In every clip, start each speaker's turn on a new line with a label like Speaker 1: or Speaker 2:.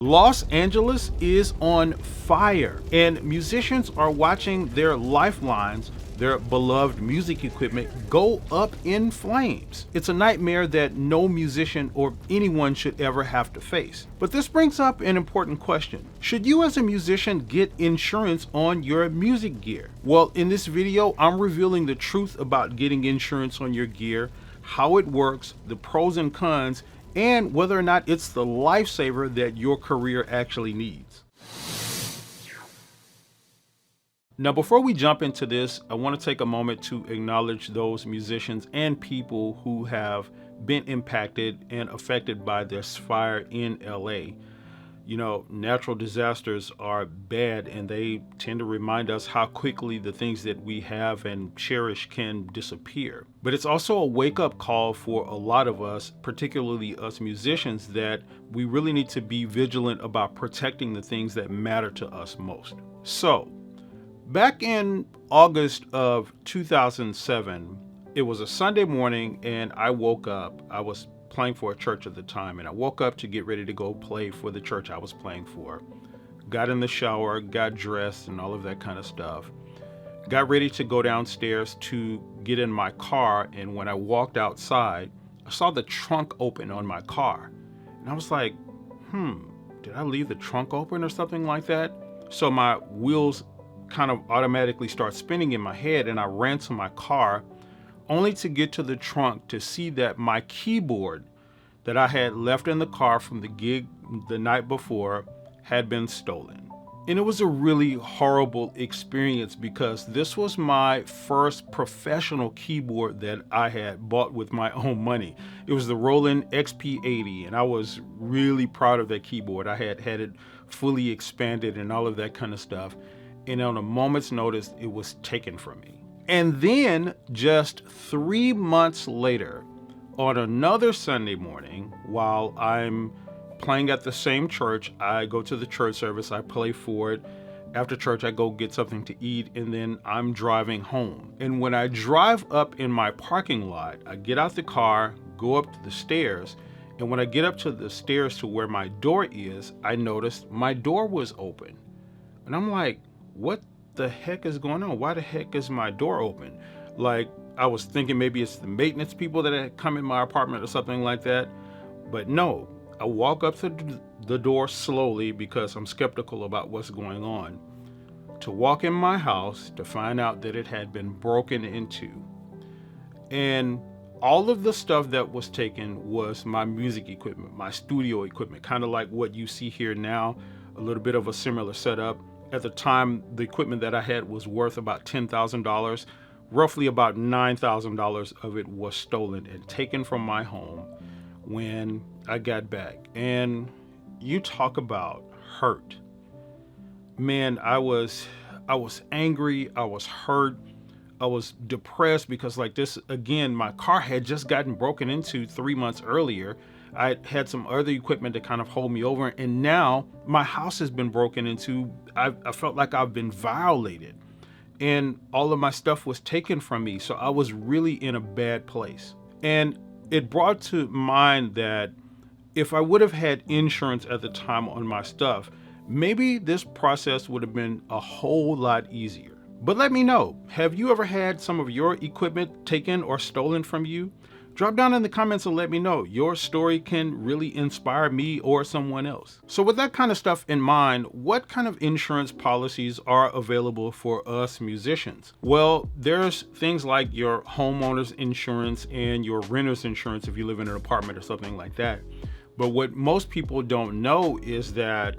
Speaker 1: Los Angeles is on fire, and musicians are watching their lifelines, their beloved music equipment, go up in flames. It's a nightmare that no musician or anyone should ever have to face. But this brings up an important question. Should you as a musician get insurance on your music gear? Well, in this video, I'm revealing the truth about getting insurance on your gear, how it works, the pros and cons, and whether or not it's the lifesaver that your career actually needs. Now, before we jump into this, I want to take a moment to acknowledge those musicians and people who have been impacted and affected by this fire in LA. You know, natural disasters are bad, and they tend to remind us how quickly the things that we have and cherish can disappear. But it's also a wake-up call for a lot of us, particularly us musicians, that we really need to be vigilant about protecting the things that matter to us most. So, back in August of 2007, it was a Sunday morning, and I woke up. I was playing for a church at the time, and I woke up to get ready to go play for the church I was playing for. Got in the shower, got dressed, and all of that kind of stuff. Got ready to go downstairs to get in my car, and when I walked outside, I saw the trunk open on my car. And I was like, did I leave the trunk open or something like that? So my wheels kind of automatically start spinning in my head, and I ran to my car, only to get to the trunk to see that my keyboard that I had left in the car from the gig the night before had been stolen. And it was a really horrible experience because this was my first professional keyboard that I had bought with my own money. It was the Roland XP80, and I was really proud of that keyboard. I had it fully expanded and all of that kind of stuff. And on a moment's notice, it was taken from me. And then just 3 months later, on another Sunday morning, while I'm playing at the same church, I go to the church service, I play for it. After church, I go get something to eat, and then I'm driving home. And when I drive up in my parking lot, I get out the car, go up to the stairs, and when I get up to the stairs to where my door is, I noticed my door was open. And I'm like, what the heck is going on? Why the heck is my door open? Like, I was thinking maybe it's the maintenance people that had come in my apartment or something like that. But no, I walk up to the door slowly because I'm skeptical about what's going on, to walk in my house to find out that it had been broken into. And all of the stuff that was taken was my music equipment, my studio equipment, kind of like what you see here now, a little bit of a similar setup. At the time, the equipment that I had was worth about $10,000. Roughly about $9,000 of it was stolen and taken from my home when I got back. And you talk about hurt. Man, I was angry, I was hurt, I was depressed because, like, this, again, my car had just gotten broken into 3 months earlier. I had some other equipment to kind of hold me over, and now my house has been broken into. I felt like I've been violated, and all of my stuff was taken from me. So I was really in a bad place. And it brought to mind that if I would have had insurance at the time on my stuff, maybe this process would have been a whole lot easier. But let me know, have you ever had some of your equipment taken or stolen from you? Drop down in the comments and let me know. Your story can really inspire me or someone else. So with that kind of stuff in mind, what kind of insurance policies are available for us musicians? Well, there's things like your homeowner's insurance and your renter's insurance if you live in an apartment or something like that. But what most people don't know is that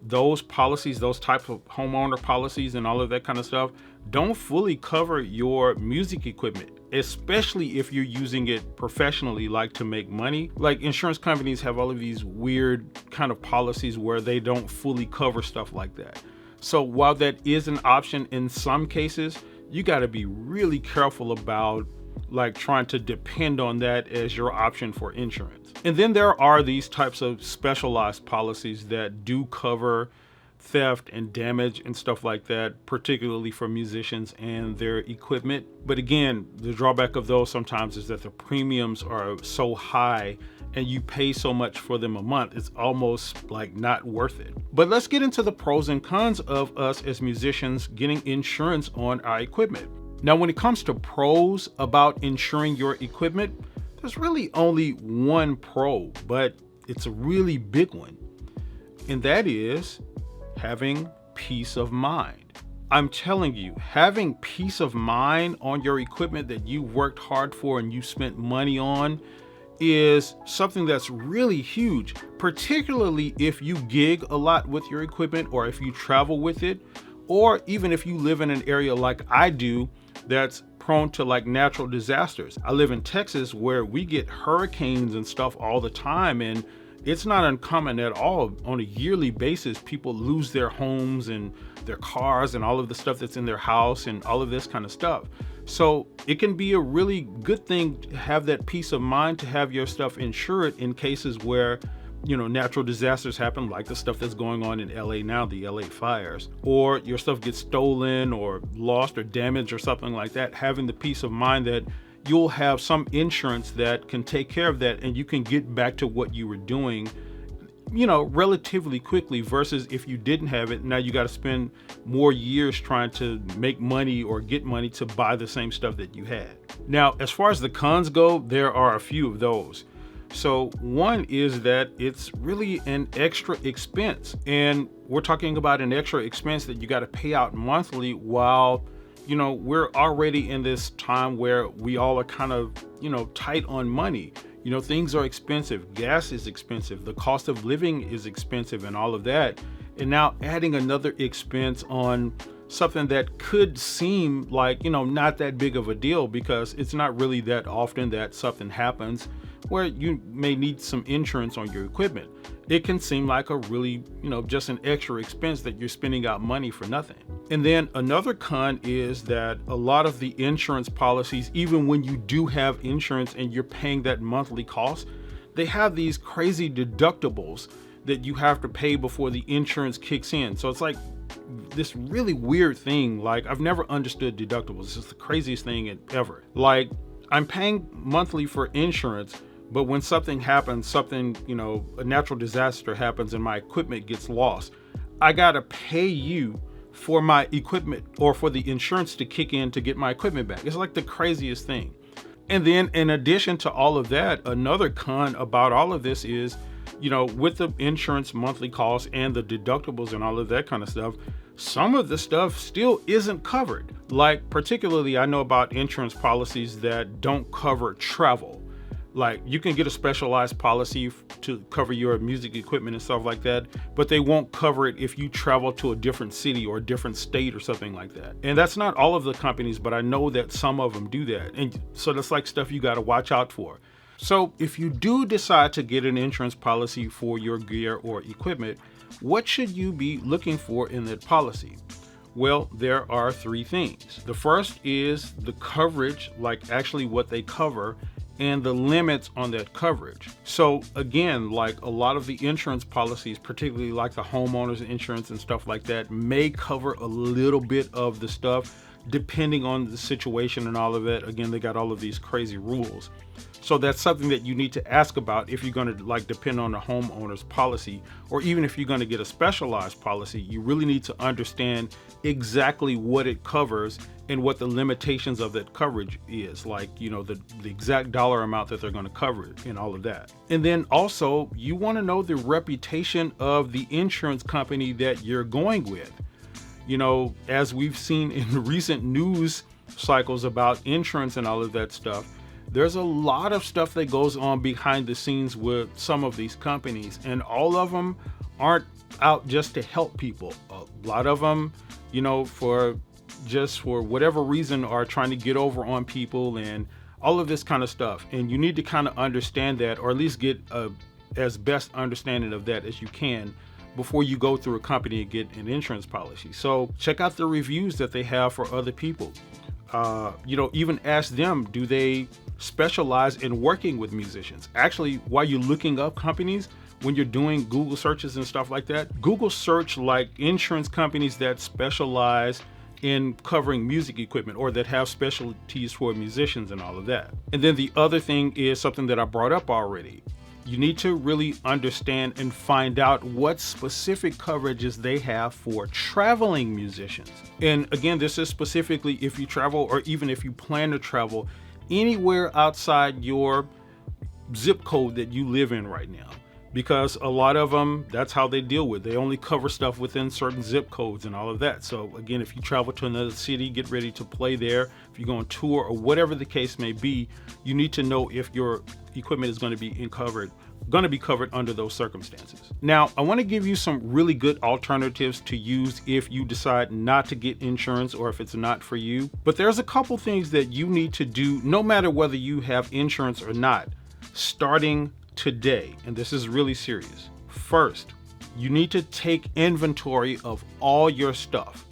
Speaker 1: those policies, those types of homeowner policies and all of that kind of stuff, don't fully cover your music equipment, especially if you're using it professionally, like to make money. Like, insurance companies have all of these weird kind of policies where they don't fully cover stuff like that. So while that is an option in some cases, you got to be really careful about like trying to depend on that as your option for insurance. And then there are these types of specialized policies that do cover theft and damage and stuff like that, particularly for musicians and their equipment. But again, the drawback of those sometimes is that the premiums are so high and you pay so much for them a month, it's almost like not worth it. But let's get into the pros and cons of us as musicians getting insurance on our equipment. Now, when it comes to pros about insuring your equipment, there's really only one pro, but it's a really big one. And that is having peace of mind. I'm telling you, having peace of mind on your equipment that you worked hard for and you spent money on is something that's really huge, particularly if you gig a lot with your equipment or if you travel with it, or even if you live in an area like I do that's prone to like natural disasters. I live in Texas where we get hurricanes and stuff all the time, and it's not uncommon at all. On a yearly basis, people lose their homes and their cars and all of the stuff that's in their house and all of this kind of stuff. So it can be a really good thing to have that peace of mind, to have your stuff insured in cases where, natural disasters happen, like the stuff that's going on in LA now, the LA fires, or your stuff gets stolen or lost or damaged or something like that. Having the peace of mind that you'll have some insurance that can take care of that and you can get back to what you were doing, relatively quickly, versus if you didn't have it, now you got to spend more years trying to make money or get money to buy the same stuff that you had. Now, as far as the cons go, there are a few of those. So one is that it's really an extra expense, and we're talking about an extra expense that you got to pay out monthly while we're already in this time where we all are kind of, tight on money. Things are expensive. Gas is expensive. The cost of living is expensive and all of that. And now adding another expense on something that could seem like, not that big of a deal, because it's not really that often that something happens where you may need some insurance on your equipment. It can seem like a really, just an extra expense that you're spending out money for nothing. And then another con is that a lot of the insurance policies, even when you do have insurance and you're paying that monthly cost, they have these crazy deductibles that you have to pay before the insurance kicks in. So it's like this really weird thing. Like, I've never understood deductibles. It's the craziest thing ever. Like, I'm paying monthly for insurance, but when something happens, a natural disaster happens and my equipment gets lost, I gotta pay you for my equipment or for the insurance to kick in to get my equipment back. It's like the craziest thing. And then in addition to all of that, another con about all of this is, with the insurance monthly costs and the deductibles and all of that kind of stuff, some of the stuff still isn't covered. Like, particularly, I know about insurance policies that don't cover travel. Like, you can get a specialized policy to cover your music equipment and stuff like that, but they won't cover it if you travel to a different city or a different state or something like that. And that's not all of the companies, but I know that some of them do that. And so that's like stuff you got to watch out for. So if you do decide to get an insurance policy for your gear or equipment, what should you be looking for in that policy? Well, there are three things. The first is the coverage, like actually what they cover, and the limits on that coverage. So again, like a lot of the insurance policies, particularly like the homeowners insurance and stuff like that, may cover a little bit of the stuff depending on the situation and all of it. Again, they got all of these crazy rules. So that's something that you need to ask about if you're going to depend on a homeowner's policy, or even if you're going to get a specialized policy. You really need to understand exactly what it covers and what the limitations of that coverage is, the exact dollar amount that they're going to cover it and all of that. And then also you want to know the reputation of the insurance company that you're going with. As we've seen in recent news cycles about insurance and all of that stuff, there's a lot of stuff that goes on behind the scenes with some of these companies, and all of them aren't out just to help people. A lot of them, for whatever reason, are trying to get over on people and all of this kind of stuff. And you need to kind of understand that, or at least get as best understanding of that as you can before you go through a company and get an insurance policy. So check out the reviews that they have for other people. Even ask them, do they specialize in working with musicians? Actually, while you're looking up companies, when you're doing Google searches and stuff like that, Google search like insurance companies that specialize in covering music equipment or that have specialties for musicians and all of that. And then the other thing is something that I brought up already. You need to really understand and find out what specific coverages they have for traveling musicians. And again, this is specifically if you travel or even if you plan to travel anywhere outside your zip code that you live in right now. Because a lot of them, that's how they deal with it. They only cover stuff within certain zip codes and all of that. So again, if you travel to another city, get ready to play there. If you go on tour or whatever the case may be, you need to know if your equipment is going to be covered under those circumstances. Now, I want to give you some really good alternatives to use if you decide not to get insurance or if it's not for you. But there's a couple things that you need to do no matter whether you have insurance or not, starting today, and this is really serious. First, you need to take inventory of all your stuff.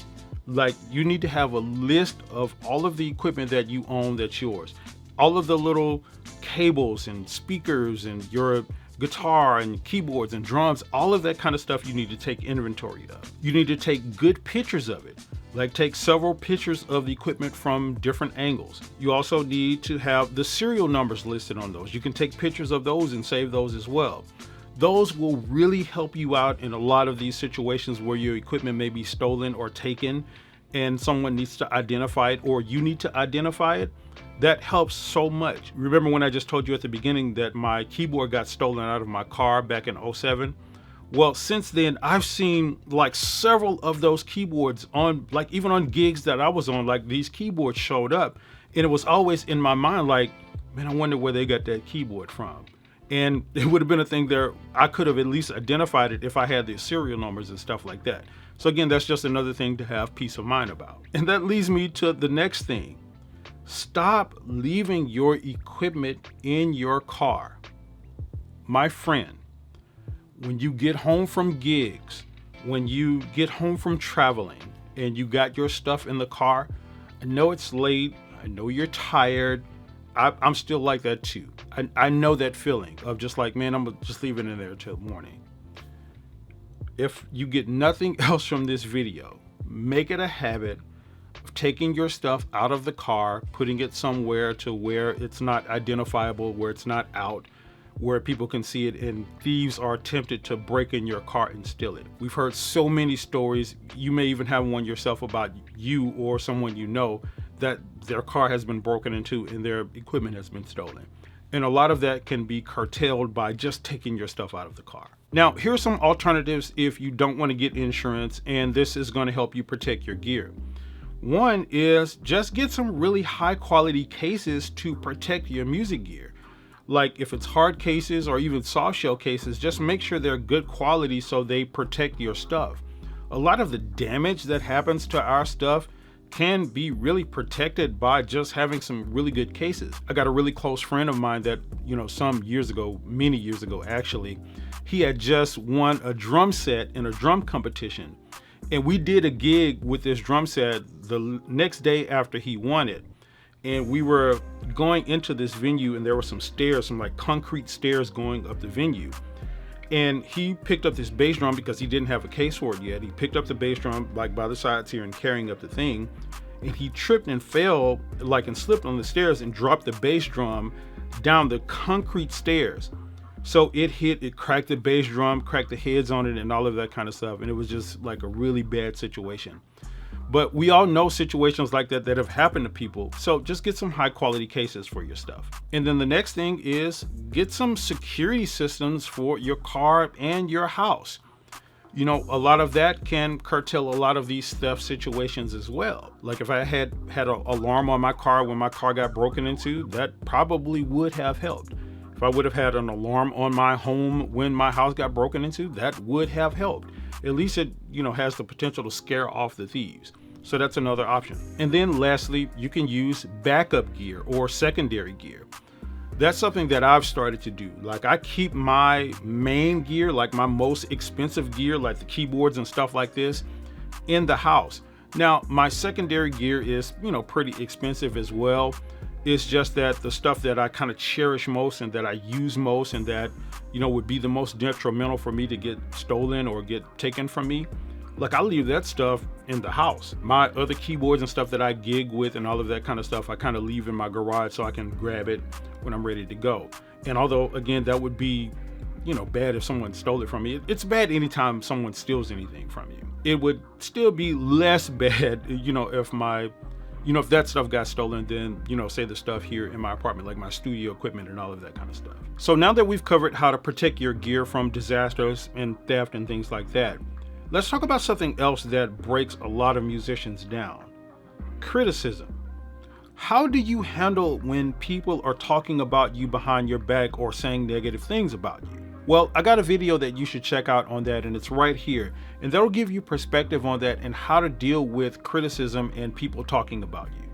Speaker 1: Like, you need to have a list of all of the equipment that you own that's yours. All of the little cables and speakers and your guitar and keyboards and drums, all of that kind of stuff you need to take inventory of. You need to take good pictures of it. Like, take several pictures of the equipment from different angles. You also need to have the serial numbers listed on those. You can take pictures of those and save those as well. Those will really help you out in a lot of these situations where your equipment may be stolen or taken and someone needs to identify it or you need to identify it. That helps so much. Remember when I just told you at the beginning that my keyboard got stolen out of my car back in 2007? Well, since then, I've seen like several of those keyboards on, like even on gigs that I was on, like these keyboards showed up and it was always in my mind like, man, I wonder where they got that keyboard from. And it would have been a thing there. I could have at least identified it if I had the serial numbers and stuff like that. So again, that's just another thing to have peace of mind about. And that leads me to the next thing. Stop leaving your equipment in your car. My friend, when you get home from gigs, when you get home from traveling and you got your stuff in the car, I know it's late, I know you're tired, I'm still like that too. I know that feeling of just like, man, I'm just leaving it there till morning. If you get nothing else from this video, make it a habit of taking your stuff out of the car, putting it somewhere to where it's not identifiable, where it's not out, where people can see it and thieves are tempted to break in your car and steal it. We've heard so many stories. You may even have one yourself about you or someone you know that their car has been broken into and their equipment has been stolen. And a lot of that can be curtailed by just taking your stuff out of the car. Now, here are some alternatives if you don't want to get insurance and this is going to help you protect your gear. One is just get some really high quality cases to protect your music gear. Like if it's hard cases or even soft shell cases, just make sure they're good quality so they protect your stuff. A lot of the damage that happens to our stuff can be really protected by just having some really good cases. I got a really close friend of mine that, some years ago, many years ago actually, he had just won a drum set in a drum competition. And we did a gig with this drum set the next day after he won it. And we were going into this venue and there were some stairs, some like concrete stairs going up the venue. And he picked up this bass drum because he didn't have a case for it yet. He picked up the bass drum like by the sides here and carrying up the thing. And he tripped and fell and slipped on the stairs and dropped the bass drum down the concrete stairs. So it cracked the bass drum, cracked the heads on it and all of that kind of stuff. And it was just like a really bad situation. But we all know situations like that have happened to people. So just get some high quality cases for your stuff. And then the next thing is get some security systems for your car and your house. A lot of that can curtail a lot of these theft situations as well. Like if I had an alarm on my car when my car got broken into, that probably would have helped. If I would have had an alarm on my home when my house got broken into, that would have helped. At least it, has the potential to scare off the thieves. So that's another option. And then lastly, you can use backup gear or secondary gear. That's something that I've started to do. Like I keep my main gear, like my most expensive gear, like the keyboards and stuff like this, in the house. Now, my secondary gear is, pretty expensive as well. It's just that the stuff that I kind of cherish most and that I use most and that, would be the most detrimental for me to get stolen or get taken from me, like I leave that stuff in the house. My other keyboards and stuff that I gig with and all of that kind of stuff, I kind of leave in my garage so I can grab it when I'm ready to go. And although, again, that would be, bad if someone stole it from me. It's bad anytime someone steals anything from you. It would still be less bad, if that stuff got stolen than, say the stuff here in my apartment, like my studio equipment and all of that kind of stuff. So now that we've covered how to protect your gear from disasters and theft and things like that, let's talk about something else that breaks a lot of musicians down: criticism. How do you handle when people are talking about you behind your back or saying negative things about you? Well, I got a video that you should check out on that, and it's right here. And that'll give you perspective on that and how to deal with criticism and people talking about you.